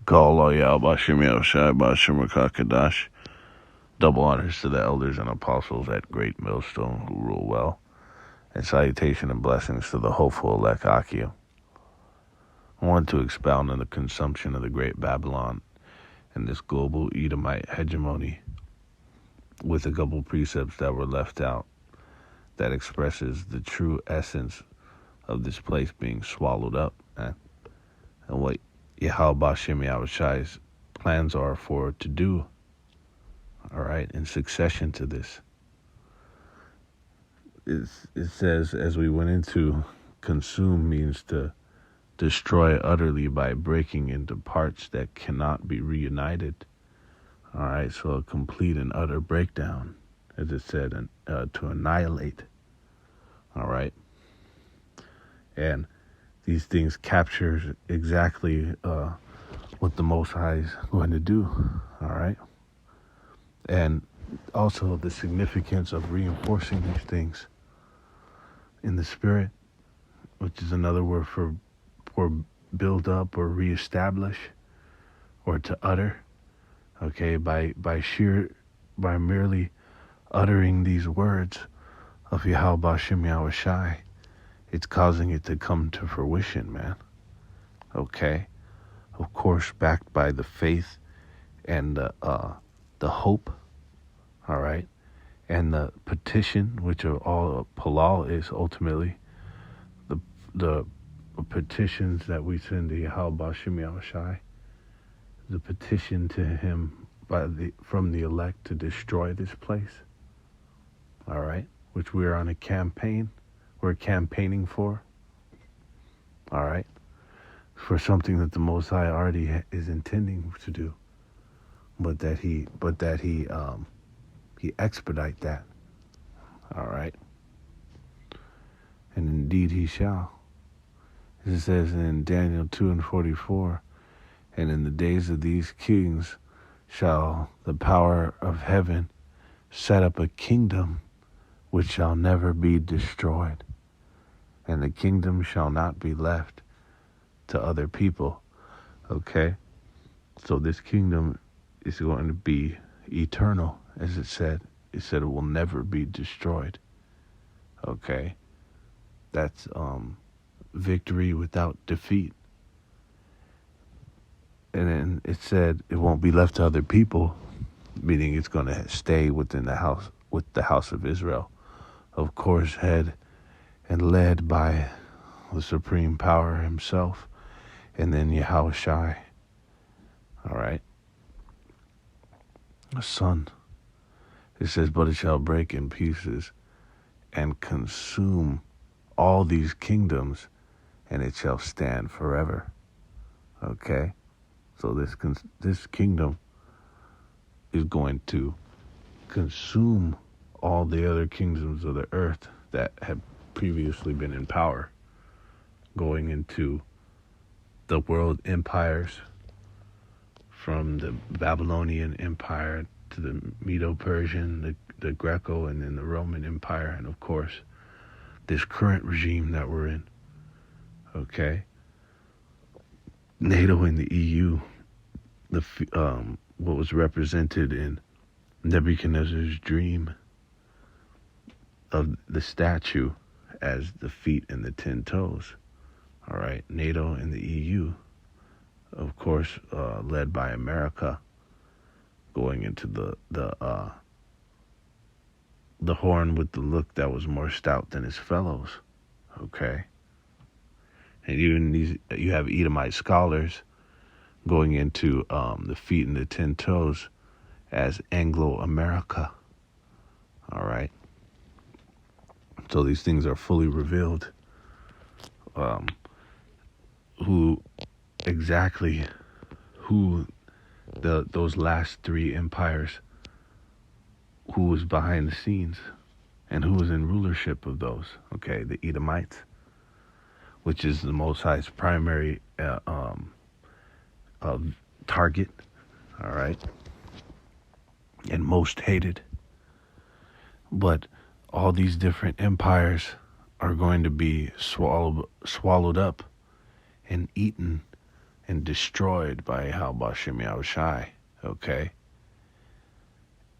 Call Loyal Bashim Yoshai Bashim Rakakadash. Double honors to the elders and apostles at Great Millstone who rule well, and salutation and blessings to the hopeful elect Akia. I want to expound on the consumption of the Great Babylon and this global Edomite hegemony with a couple precepts that were left out that expresses the true essence of this place being swallowed up, and what Yahweh Shem Yahushai's plans are for it to do, all right, in succession to this. It says, as we went into, consume means to destroy utterly by breaking into parts that cannot be reunited. All right, so a complete and utter breakdown, as it said, to annihilate. All right, and these things capture exactly what the Most High is going to do. All right, and also the significance of reinforcing these things in the spirit, which is another word for build up or reestablish or to utter. Okay, by merely uttering these words of Yahweh Shem Yahushai, it's causing it to come to fruition, man. Okay, of course, backed by the faith and the hope. All right, and the petition, which are all Palal is ultimately the petitions that we send to Yahweh Shem Yahushai. The petition to him from the elect to destroy this place, all right, which we are on a campaign, we're campaigning for, all right, for something that the Most High already is intending to do, but that he expedite that, all right, and indeed he shall. It says in Daniel 2:44, and in the days of these kings shall the power of heaven set up a kingdom which shall never be destroyed, and the kingdom shall not be left to other people. Okay? So this kingdom is going to be eternal, as it said. It said it will never be destroyed. Okay? That's victory without defeat. And then it said it won't be left to other people, meaning it's going to stay within the house, with the house of Israel. Of course, head and led by the supreme power himself, and then Yahushai. All right. The Son. It says, but it shall break in pieces and consume all these kingdoms, and it shall stand forever. Okay? So this kingdom is going to consume all the other kingdoms of the earth that have previously been in power, going into the world empires, from the Babylonian Empire to the Medo-Persian, the Greco, and then the Roman Empire, and of course, this current regime that we're in. Okay? NATO and the EU, what was represented in Nebuchadnezzar's dream of the statue as the feet and the 10 toes. All right, NATO and the EU, of course, led by America, going into the horn with the look that was more stout than his fellows. Okay. And even you have Edomite scholars going into the feet and the 10 toes as Anglo-America. All right. So these things are fully revealed. Who those last three empires, who was behind the scenes and who was in rulership of those. Okay, the Edomites, which is the Most High's primary target, all right, and most hated. But all these different empires are going to be swallowed up and eaten and destroyed by Yahweh Shem Yahushai. Okay?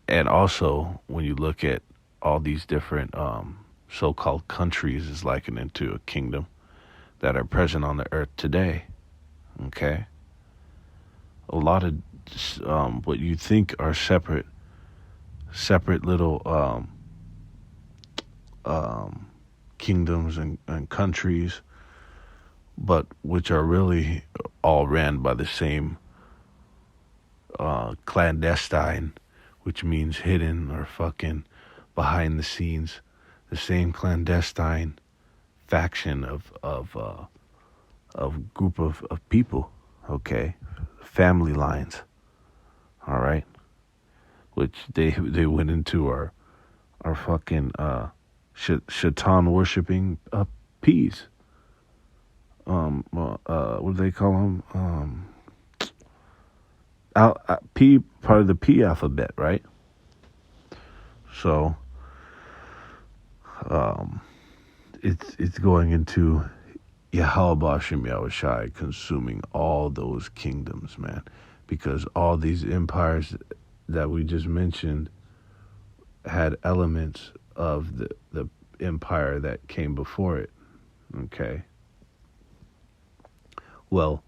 And also, when you look at all these different so-called countries is likened into a kingdom that are present on the earth today. Okay? A lot of what you think are separate little kingdoms and countries, but which are really all ran by the same clandestine, which means hidden or fucking behind the scenes, the same clandestine faction of group of people, okay, family lines, all right, which they went into our fucking shaitan worshiping peas. What do they call them? P, part of the P alphabet, right? So, it's going into Yahweh Shem Yahushai consuming all those kingdoms, man, because all these empires that we just mentioned had elements of the empire that came before it. Okay. Well,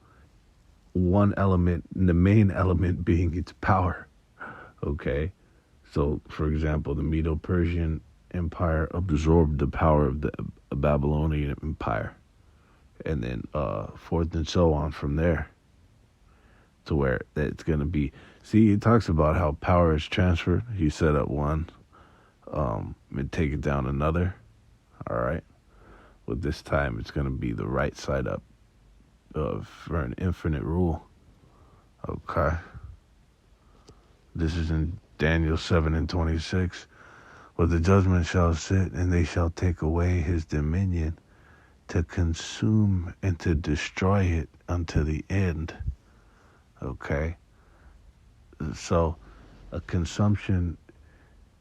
one element, the main element being its power. Okay. So, for example, the Medo-Persian Empire absorbed the power of the Babylonian Empire, and then forth and so on from there, to where it's going to be. See, he talks about how power is transferred. He set up one, and take it down another. All right. Well, this time it's going to be the right side up for an infinite rule. Okay. This is in Daniel 7:26. Well, the judgment shall sit, and they shall take away his dominion, to consume and to destroy it unto the end. Okay? So, a consumption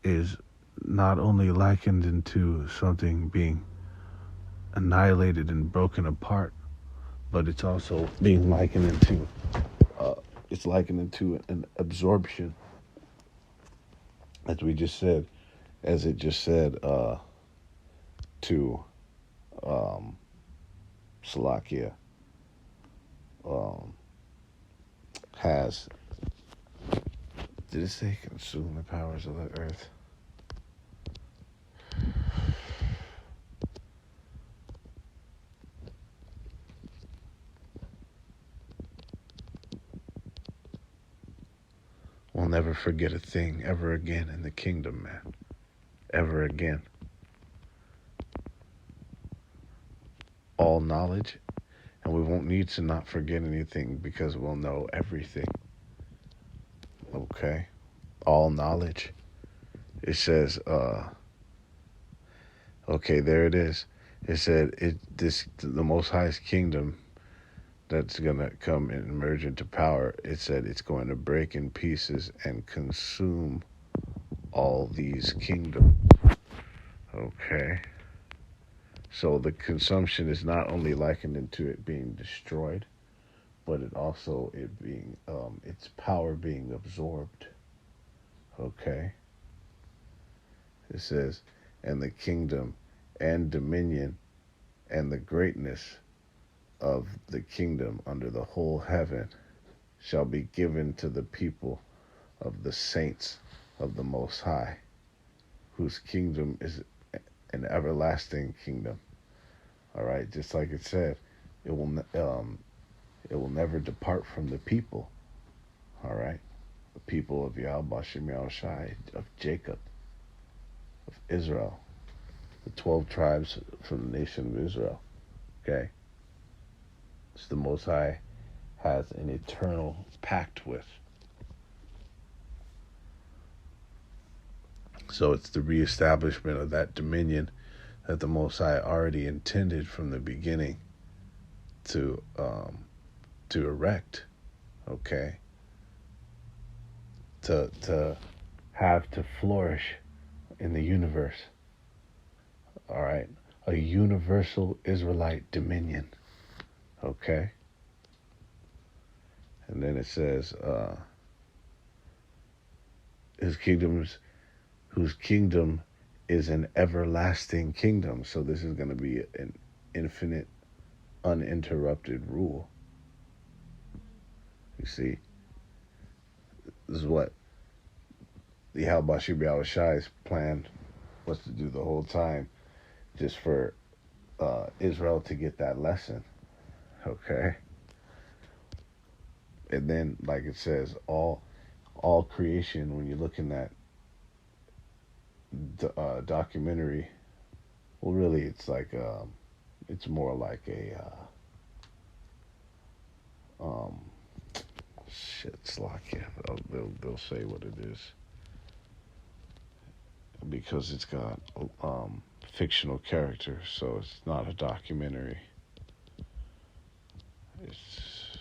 is not only likened into something being annihilated and broken apart, but it's also being likened into, an absorption, as we just said, to Salakia, has, did it say consume the powers of the earth? We'll never forget a thing ever again in the kingdom, man. Ever again. All knowledge, and we won't need to not forget anything because we'll know everything. Okay? All knowledge. It says, okay, there it is. It said the Most High's kingdom that's going to come and emerge into power, it said it's going to break in pieces and consume all these kingdoms. Okay. So the consumption is not only likened into it being destroyed, but it also being its power being absorbed. Okay. It says, and the kingdom and dominion and the greatness of the kingdom under the whole heaven shall be given to the people of the saints of the Most High, whose kingdom is an everlasting kingdom. All right, just like it said, it will never depart from the people. All right, the people of Yahweh Shem Yahushai, of Jacob, of Israel, the 12 tribes from the nation of Israel. Okay, it's the Most High has an eternal pact with. So it's the reestablishment of that dominion that the Most High already intended from the beginning to erect, okay, to have to flourish in the universe. All right, a universal Israelite dominion, okay. And then it says, his kingdoms, whose kingdom is an everlasting kingdom. So this is going to be an infinite, uninterrupted rule. You see, this is what the Halbashir Shai's plan was to do the whole time, just for Israel to get that lesson. Okay, and then like it says, all creation. When you're looking at documentary, well, really, it's more like a um, shit, Slovakia. They'll say what it is because it's got fictional characters, so it's not a documentary. It's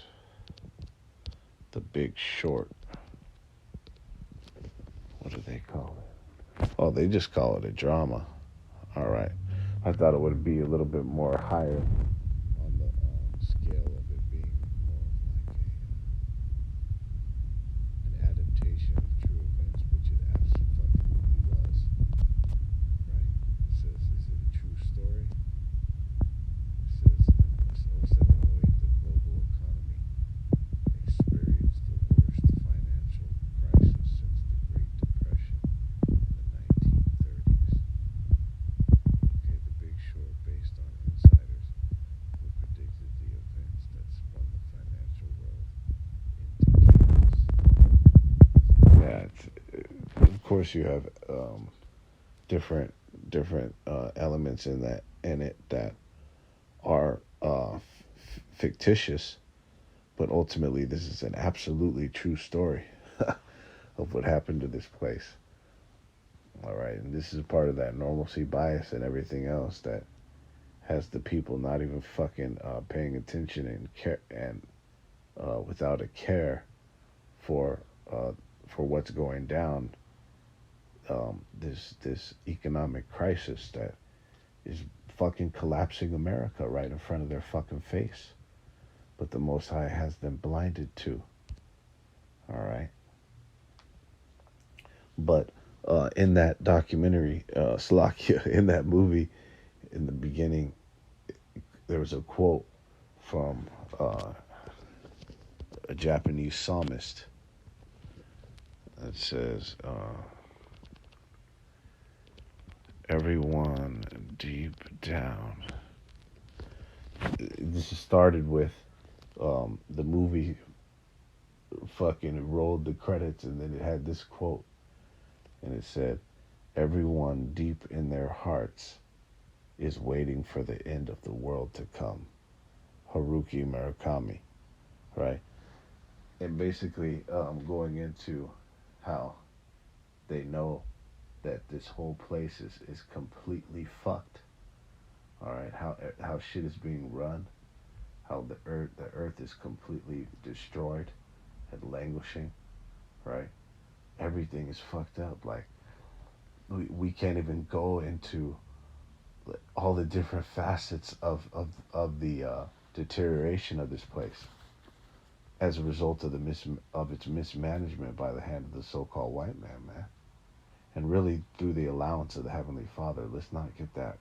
The Big Short. What do they call it? Oh, they just call it a drama. All right. I thought it would be a little bit more higher on the scale of it being more of like an adaptation of true events, which it absolutely was. Right? It says, is it a true story? It says, in 0708, the global economy experienced the worst financial crisis since the Great Depression in the 1930s. Okay, The Big Short, based on insiders who predicted the events that spun the financial world into chaos. Yeah, of course you have different elements in it that are fictitious, but ultimately this is an absolutely true story of what happened to this place. All right, and this is part of that normalcy bias and everything else that has the people not even fucking paying attention and care, and without a care for uh, what's going down. This economic crisis that is fucking collapsing America right in front of their fucking face, but the Most High has them blinded to. All right, but in that documentary, Slovakia, in that movie, in the beginning, there was a quote from a Japanese psalmist that says, everyone deep down. This started with the movie fucking rolled the credits, and then it had this quote, and it said, everyone deep in their hearts is waiting for the end of the world to come. Haruki Murakami, right? And basically going into how they know that this whole place is completely fucked. All right, how shit is being run, how the earth is completely destroyed and languishing, right? Everything is fucked up. Like we can't even go into all the different facets of the deterioration of this place as a result of its mismanagement by the hand of the so-called white man, and really through the allowance of the Heavenly Father. Let's not get that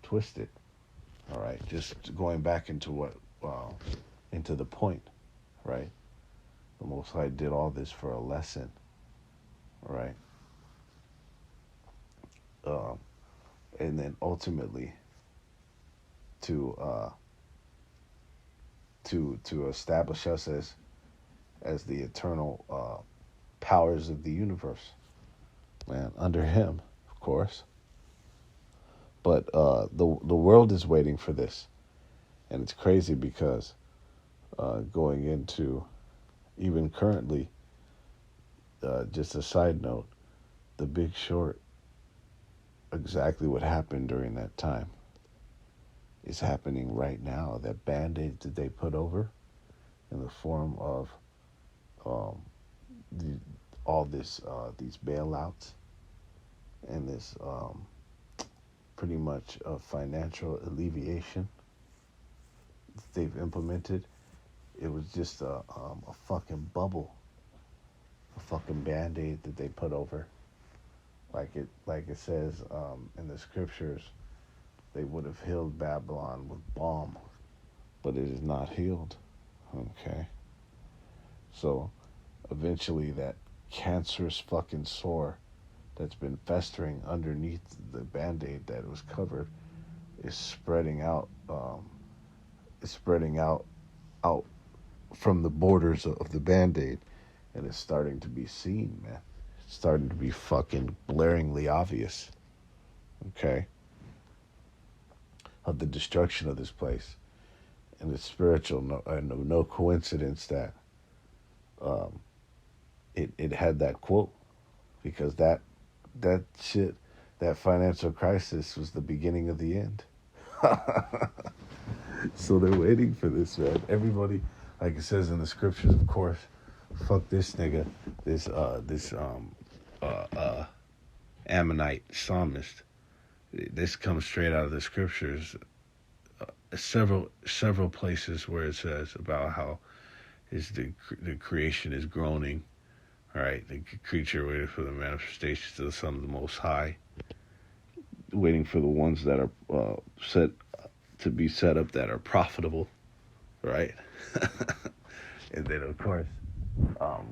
twisted. All right, just going back into into the point, right? The Most High did all this for a lesson, right? Um, and then ultimately to to establish us as the eternal powers of the universe, man. Under Him, of course. But the world is waiting for this, and it's crazy because going into even currently, just a side note, The Big Short, exactly what happened during that time is happening right now. That band-aid that they put over in the form of um, the, all this these bailouts and this pretty much financial alleviation they've implemented it was just a fucking bubble, a fucking band-aid that they put over. Like it says in the scriptures, they would have healed Babylon with balm, but it is not healed. Okay, so eventually that cancerous fucking sore that's been festering underneath the band-aid that was covered is spreading out. Is spreading out from the borders of the band-aid, and it's starting to be seen, man. It's starting to be fucking blaringly obvious. Okay, of the destruction of this place, and it's spiritual. No coincidence that um, it had that quote, because that shit, that financial crisis was the beginning of the end. So they're waiting for this, man. Everybody, like it says in the scriptures, of course, fuck this nigga, this Ammonite psalmist. This comes straight out of the scriptures. Several places where it says about how is the creation is groaning. All right, the creature waiting for the manifestations of the Son of the Most High, waiting for the ones that are set to be set up that are profitable, right? And then of course,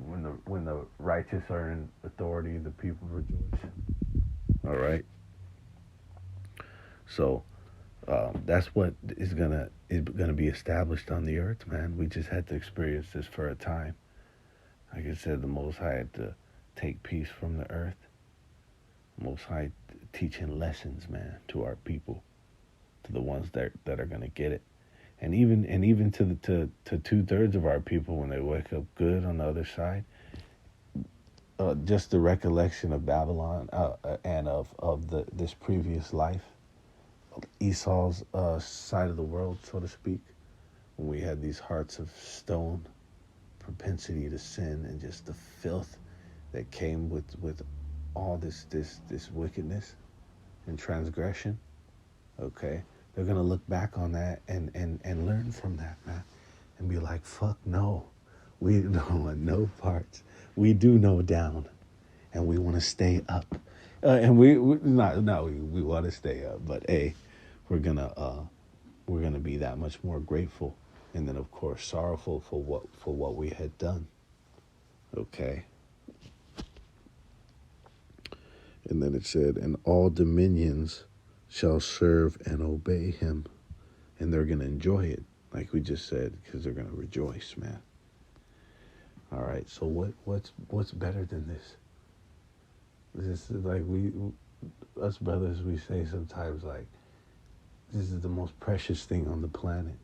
when the righteous are in authority, the people rejoice. All right. So that's what is gonna be established on the earth, man. We just had to experience this for a time. Like I said, the Most High had to take peace from the earth. Most High teaching lessons, man, to our people, to the ones that are gonna get it, and even to the to 2/3 of our people when they wake up good on the other side. Just the recollection of Babylon and of this previous life, Esau's side of the world, so to speak, when we had these hearts of stone, propensity to sin, and just the filth that came with all this wickedness and transgression. Okay, they're gonna look back on that and learn from that, man, and be like, fuck no, we don't want no parts. We do know down, and we want to stay up, and we not no we want to stay up, but hey, we're gonna be that much more grateful, and then of course sorrowful for what we had done. Okay, and then it said, and all dominions shall serve and obey him, and they're gonna enjoy it, like we just said, because they're gonna rejoice, man. All right, so what's better than this? This is like us brothers, we say sometimes, like, this is the most precious thing on the planet.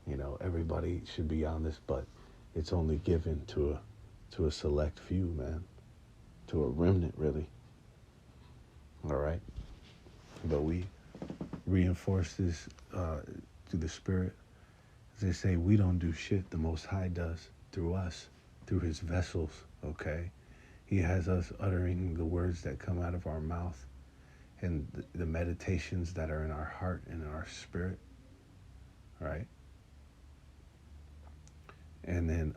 You know, everybody should be on this, but it's only given to a select few, man, to a remnant, really. All right, but we reinforce this through the Spirit. As they say, we don't do shit. The Most High does through us, through His vessels. Okay, He has us uttering the words that come out of our mouth, and the meditations that are in our heart and in our spirit. Right, and then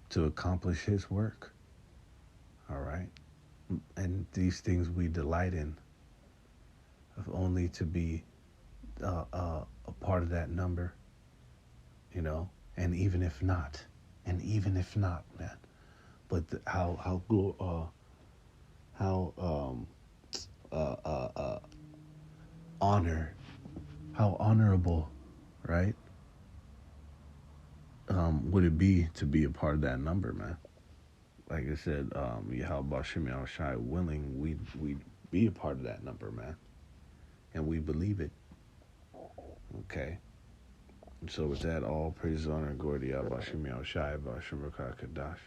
to accomplish His work. All right, and these things we delight in, of only to be a part of that number, you know, and even if not, man, but how honor, how honorable, right? Would it be to be a part of that number, man? Like I said, Yahweh Bashim Shai willing, we'd be a part of that number, man, and we believe it. Okay. So with that, all praise, honor, and glory to Yahweh Bashim Shai Bashim Kadash.